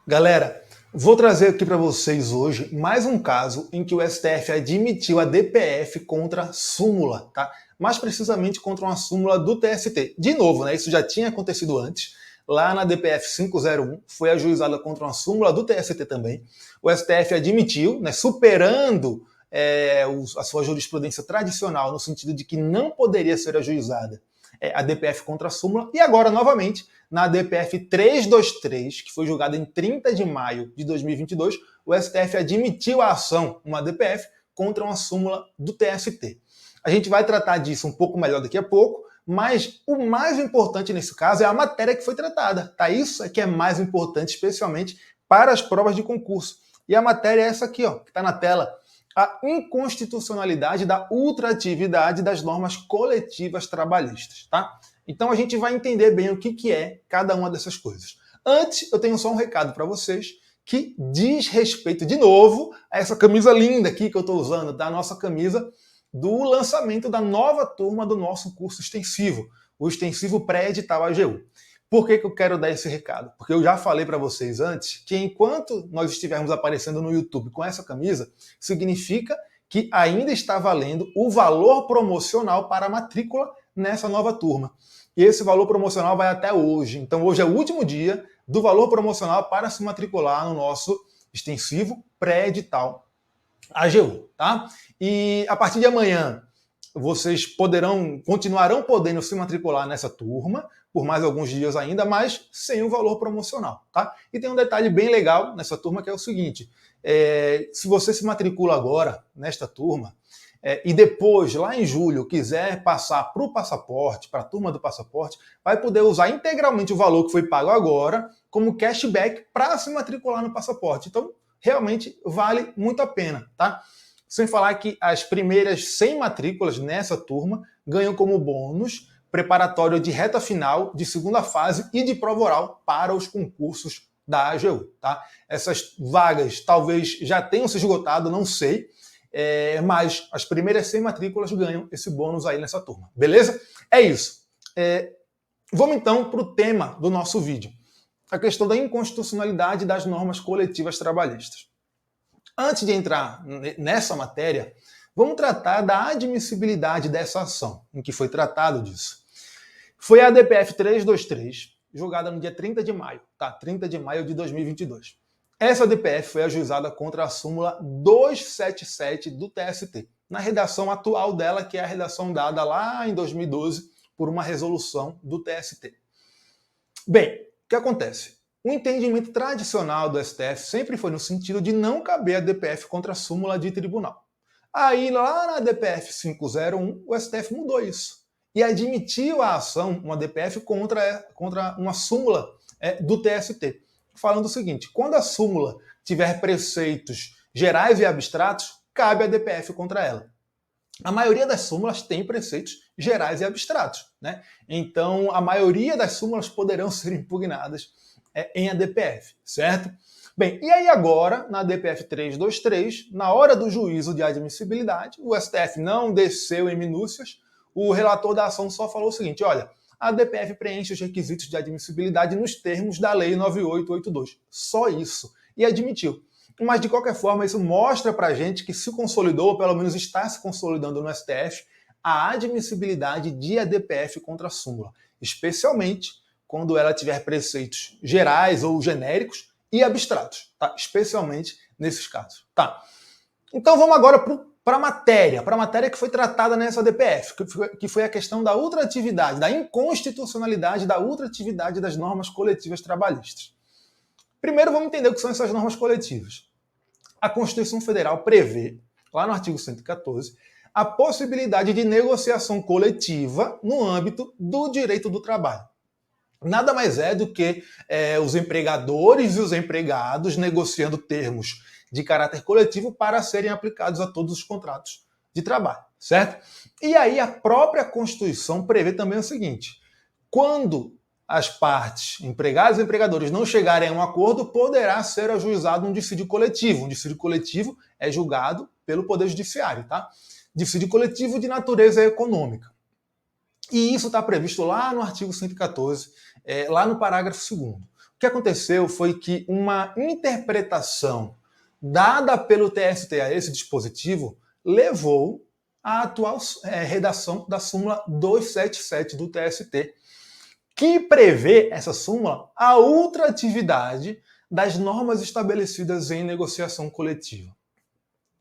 Galera, vou trazer aqui para vocês hoje mais um caso em que o STF admitiu a DPF contra súmula, tá? Mais precisamente contra uma súmula do TST. De novo, né? Isso já tinha acontecido antes. Lá na DPF 501, foi ajuizada contra uma súmula do TST também. O STF admitiu, né, superando a sua jurisprudência tradicional, no sentido de que não poderia ser ajuizada a DPF contra a súmula, e agora, novamente, na DPF 323, que foi julgada em 30 de maio de 2022, o STF admitiu a ação, uma DPF, contra uma súmula do TST. A gente vai tratar disso um pouco melhor daqui a pouco, mas o mais importante nesse caso é a matéria que foi tratada, tá? Isso é que é mais importante, especialmente para as provas de concurso. E a matéria é essa aqui, ó, que está na tela. A inconstitucionalidade da ultratividade das normas coletivas trabalhistas, tá? Então a gente vai entender bem o que é cada uma dessas coisas. Antes, eu tenho só um recado para vocês que diz respeito, de novo, a essa camisa linda aqui que eu estou usando, da nossa camisa do lançamento da nova turma do nosso curso extensivo, o extensivo pré-edital AGU. Por que eu quero dar esse recado? Porque eu já falei para vocês antes que enquanto nós estivermos aparecendo no YouTube com essa camisa, significa que ainda está valendo o valor promocional para a matrícula nessa nova turma. E esse valor promocional vai até hoje. Então hoje é o último dia do valor promocional para se matricular no nosso extensivo pré-edital AGU, tá? E a partir de amanhã vocês continuarão podendo se matricular nessa turma por mais alguns dias ainda, mas sem o valor promocional, tá? E tem um detalhe bem legal nessa turma que é o seguinte: se você se matricula agora nesta turma e depois, lá em julho, quiser passar para o passaporte, para a turma do passaporte, vai poder usar integralmente o valor que foi pago agora como cashback para se matricular no passaporte. Então, realmente vale muito a pena, tá? Sem falar que as primeiras 100 matrículas nessa turma ganham como bônus preparatório de reta final, de segunda fase e de prova oral para os concursos da AGU, tá? Essas vagas talvez já tenham se esgotado, não sei, mas as primeiras 100 matrículas ganham esse bônus aí nessa turma, beleza? É isso. Vamos então para o tema do nosso vídeo, a questão da inconstitucionalidade das normas coletivas trabalhistas. Antes de entrar nessa matéria, vamos tratar da admissibilidade dessa ação, em que foi tratado disso. Foi a DPF 323, julgada no dia 30 de maio, tá? 30 de maio de 2022. Essa DPF foi ajuizada contra a súmula 277 do TST, na redação atual dela, que é a redação dada lá em 2012 por uma resolução do TST. Bem, o que acontece? O entendimento tradicional do STF sempre foi no sentido de não caber a DPF contra a súmula de tribunal. Aí, lá na DPF 501, o STF mudou isso e admitiu a ação, uma DPF, contra uma súmula do TST, falando o seguinte: quando a súmula tiver preceitos gerais e abstratos, cabe a DPF contra ela. A maioria das súmulas tem preceitos gerais e abstratos, né? Então, a maioria das súmulas poderão ser impugnadas em ADPF, certo? Bem, e aí agora, na DPF 323, na hora do juízo de admissibilidade, o STF não desceu em minúcias, o relator da ação só falou o seguinte: olha, a DPF preenche os requisitos de admissibilidade nos termos da Lei 9882. Só isso. E admitiu. Mas, de qualquer forma, isso mostra pra gente que se consolidou, ou pelo menos está se consolidando no STF, a admissibilidade de ADPF contra a súmula, especialmente quando ela tiver preceitos gerais ou genéricos e abstratos, tá? Especialmente nesses casos. Tá. Então vamos agora para a matéria que foi tratada nessa DPF, que foi a questão da ultratividade, da inconstitucionalidade da ultratividade das normas coletivas trabalhistas. Primeiro vamos entender o que são essas normas coletivas. A Constituição Federal prevê, lá no artigo 114, a possibilidade de negociação coletiva no âmbito do direito do trabalho. Nada mais é do que os empregadores e os empregados negociando termos de caráter coletivo para serem aplicados a todos os contratos de trabalho, certo? E aí a própria Constituição prevê também o seguinte: quando as partes, empregados e empregadores, não chegarem a um acordo, poderá ser ajuizado um dissídio coletivo. Um dissídio coletivo é julgado pelo Poder Judiciário, tá? Dissídio coletivo de natureza econômica. E isso está previsto lá no artigo 114, lá no parágrafo 2º. O que aconteceu foi que uma interpretação dada pelo TST a esse dispositivo levou à atual redação da súmula 277 do TST, que prevê essa súmula a ultratividade das normas estabelecidas em negociação coletiva.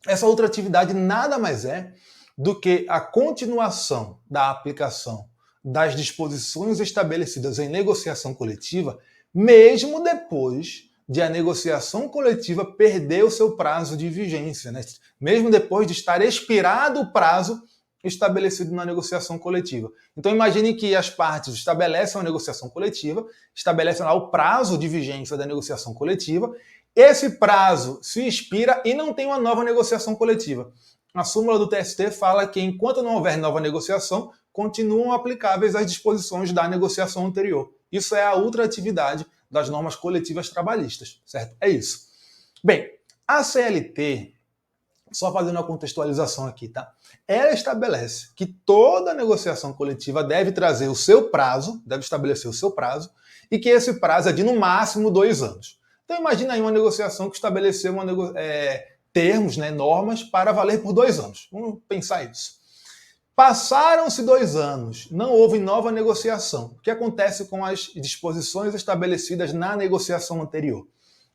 Essa ultratividade nada mais é do que a continuação da aplicação das disposições estabelecidas em negociação coletiva, mesmo depois de a negociação coletiva perder o seu prazo de vigência, né? Mesmo depois de estar expirado o prazo estabelecido na negociação coletiva. Então imagine que as partes estabelecem uma negociação coletiva, estabelecem lá o prazo de vigência da negociação coletiva, esse prazo se expira e não tem uma nova negociação coletiva. A súmula do TST fala que enquanto não houver nova negociação, continuam aplicáveis as disposições da negociação anterior. Isso é a ultratividade das normas coletivas trabalhistas, certo? É isso. Bem, a CLT, só fazendo uma contextualização aqui, tá? Ela estabelece que toda negociação coletiva deve trazer o seu prazo, deve estabelecer o seu prazo, e que esse prazo é de no máximo 2 anos. Então imagina aí uma negociação que estabeleceu termos, né, normas para valer por 2 anos. Vamos pensar isso. Passaram-se 2 anos, não houve nova negociação. O que acontece com as disposições estabelecidas na negociação anterior?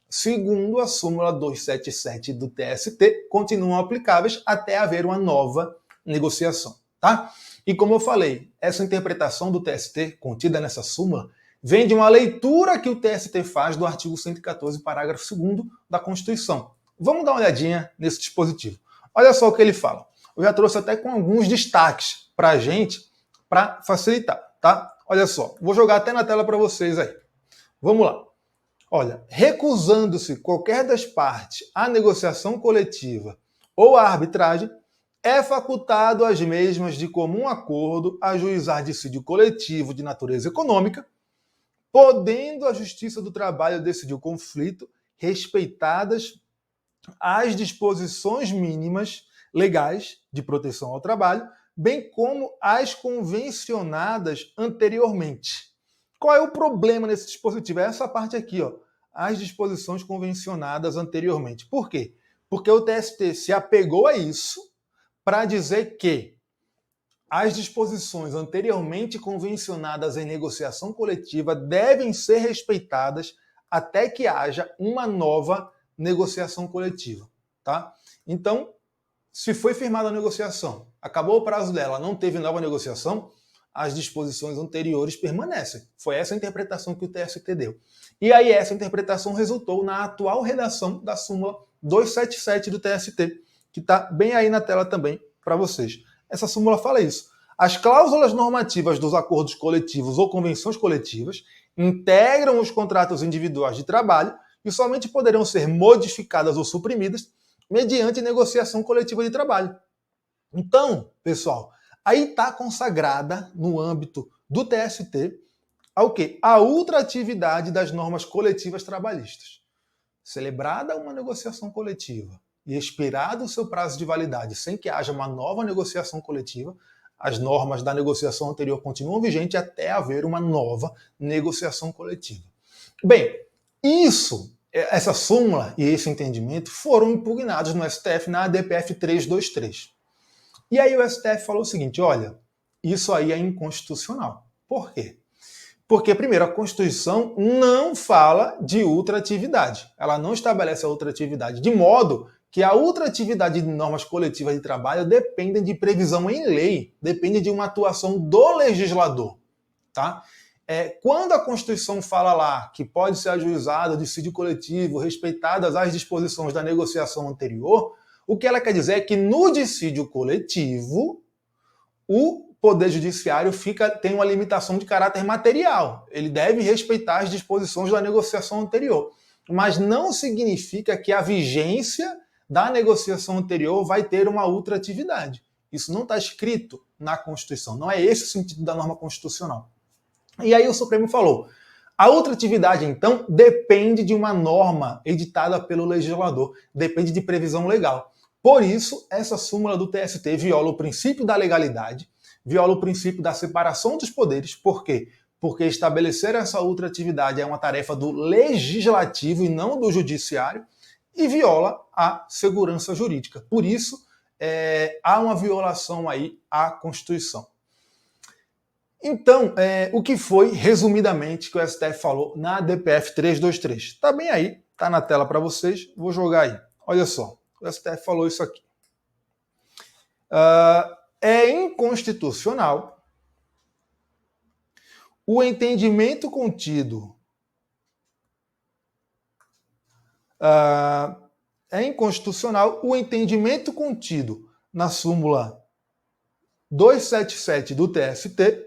Segundo a súmula 277 do TST, continuam aplicáveis até haver uma nova negociação, tá? E como eu falei, essa interpretação do TST, contida nessa súmula, vem de uma leitura que o TST faz do artigo 114, parágrafo 2º da Constituição. Vamos dar uma olhadinha nesse dispositivo. Olha só o que ele fala. Eu já trouxe até com alguns destaques para a gente, para facilitar, tá? Olha só, vou jogar até na tela para vocês aí. Vamos lá. Olha, recusando-se qualquer das partes à negociação coletiva ou à arbitragem, é facultado às mesmas de comum acordo ajuizar dissídio coletivo de natureza econômica, podendo a Justiça do Trabalho decidir o conflito, respeitadas as disposições mínimas legais de proteção ao trabalho, bem como as convencionadas anteriormente. Qual é o problema nesse dispositivo? É essa parte aqui, ó, as disposições convencionadas anteriormente. Por quê? Porque o TST se apegou a isso para dizer que as disposições anteriormente convencionadas em negociação coletiva devem ser respeitadas até que haja uma nova negociação coletiva, tá? Então, se foi firmada a negociação, acabou o prazo dela, não teve nova negociação, as disposições anteriores permanecem. Foi essa a interpretação que o TST deu. E aí essa interpretação resultou na atual redação da súmula 277 do TST, que está bem aí na tela também para vocês. Essa súmula fala isso. As cláusulas normativas dos acordos coletivos ou convenções coletivas integram os contratos individuais de trabalho e somente poderão ser modificadas ou suprimidas mediante negociação coletiva de trabalho. Então, pessoal, aí está consagrada no âmbito do TST ao quê? A ultratividade das normas coletivas trabalhistas. Celebrada uma negociação coletiva e expirado o seu prazo de validade sem que haja uma nova negociação coletiva, as normas da negociação anterior continuam vigentes até haver uma nova negociação coletiva. Bem, essa súmula e esse entendimento foram impugnados no STF na ADPF 323. E aí o STF falou o seguinte, olha, isso aí é inconstitucional. Por quê? Porque, primeiro, a Constituição não fala de ultratividade. Ela não estabelece a ultratividade, de modo que a ultratividade de normas coletivas de trabalho depende de previsão em lei, depende de uma atuação do legislador, tá? Quando a Constituição fala lá que pode ser ajuizado o dissídio coletivo, respeitadas as disposições da negociação anterior, o que ela quer dizer é que no dissídio coletivo, o Poder Judiciário tem uma limitação de caráter material. Ele deve respeitar as disposições da negociação anterior. Mas não significa que a vigência da negociação anterior vai ter uma ultratividade. Isso não está escrito na Constituição. Não é esse o sentido da norma constitucional. E aí o Supremo falou, a ultratividade, então, depende de uma norma editada pelo legislador, depende de previsão legal. Por isso, essa súmula do TST viola o princípio da legalidade, viola o princípio da separação dos poderes. Por quê? porque estabelecer essa ultratividade é uma tarefa do legislativo e não do judiciário, e viola a segurança jurídica. Por isso, há uma violação aí à Constituição. Então, o que foi, resumidamente, que o STF falou na DPF 323? Está bem aí, está na tela para vocês, vou jogar aí. Olha só, o STF falou isso aqui. É inconstitucional o entendimento contido na súmula 277 do TST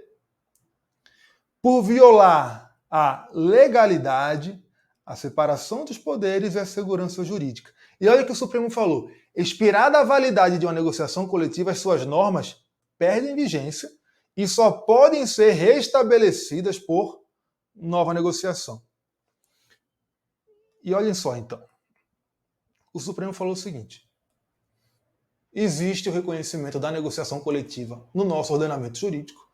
por violar a legalidade, a separação dos poderes e a segurança jurídica. E olha o que o Supremo falou: expirada a validade de uma negociação coletiva, as suas normas perdem vigência e só podem ser restabelecidas por nova negociação. E olhem só, então. O Supremo falou o seguinte: existe o reconhecimento da negociação coletiva no nosso ordenamento jurídico,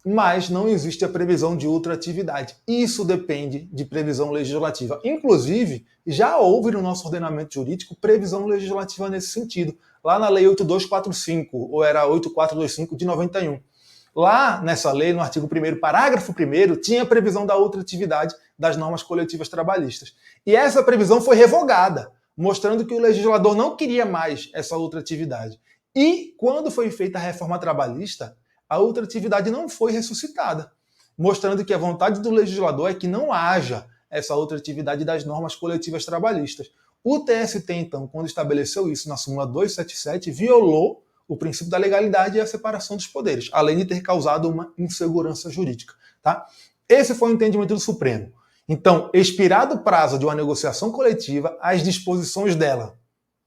mas não existe a previsão de ultratividade. Isso depende de previsão legislativa. Inclusive, já houve no nosso ordenamento jurídico previsão legislativa nesse sentido, lá na Lei 8245, ou era 8425 de 91. Lá nessa lei, no artigo 1º, parágrafo 1º, tinha a previsão da ultratividade das normas coletivas trabalhistas. E essa previsão foi revogada, mostrando que o legislador não queria mais essa ultratividade. E quando foi feita a reforma trabalhista, a ultratividade não foi ressuscitada, mostrando que a vontade do legislador é que não haja essa ultratividade das normas coletivas trabalhistas. O TST, então, quando estabeleceu isso na súmula 277, violou o princípio da legalidade e a separação dos poderes, além de ter causado uma insegurança jurídica. Tá? Esse foi o entendimento do Supremo. Então, expirado o prazo de uma negociação coletiva, as disposições dela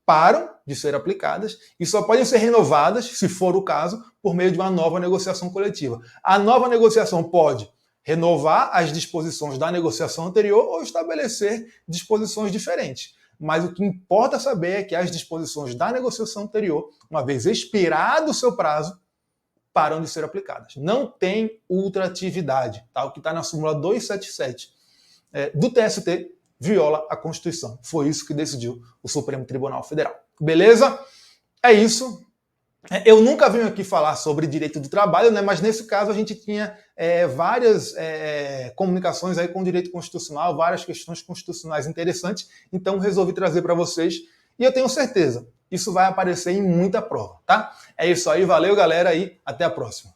param de ser aplicadas e só podem ser renovadas, se for o caso, por meio de uma nova negociação coletiva. A nova negociação pode renovar as disposições da negociação anterior ou estabelecer disposições diferentes. Mas o que importa saber é que as disposições da negociação anterior, uma vez expirado o seu prazo, param de ser aplicadas. Não tem ultratividade. Tá? O que está na súmula 277 do TST viola a Constituição. Foi isso que decidiu o Supremo Tribunal Federal. Beleza? É isso. Eu nunca venho aqui falar sobre direito do trabalho, né? Mas nesse caso a gente tinha várias comunicações aí com o direito constitucional, várias questões constitucionais interessantes, então resolvi trazer para vocês e eu tenho certeza, isso vai aparecer em muita prova, tá? É isso aí, valeu galera e até a próxima.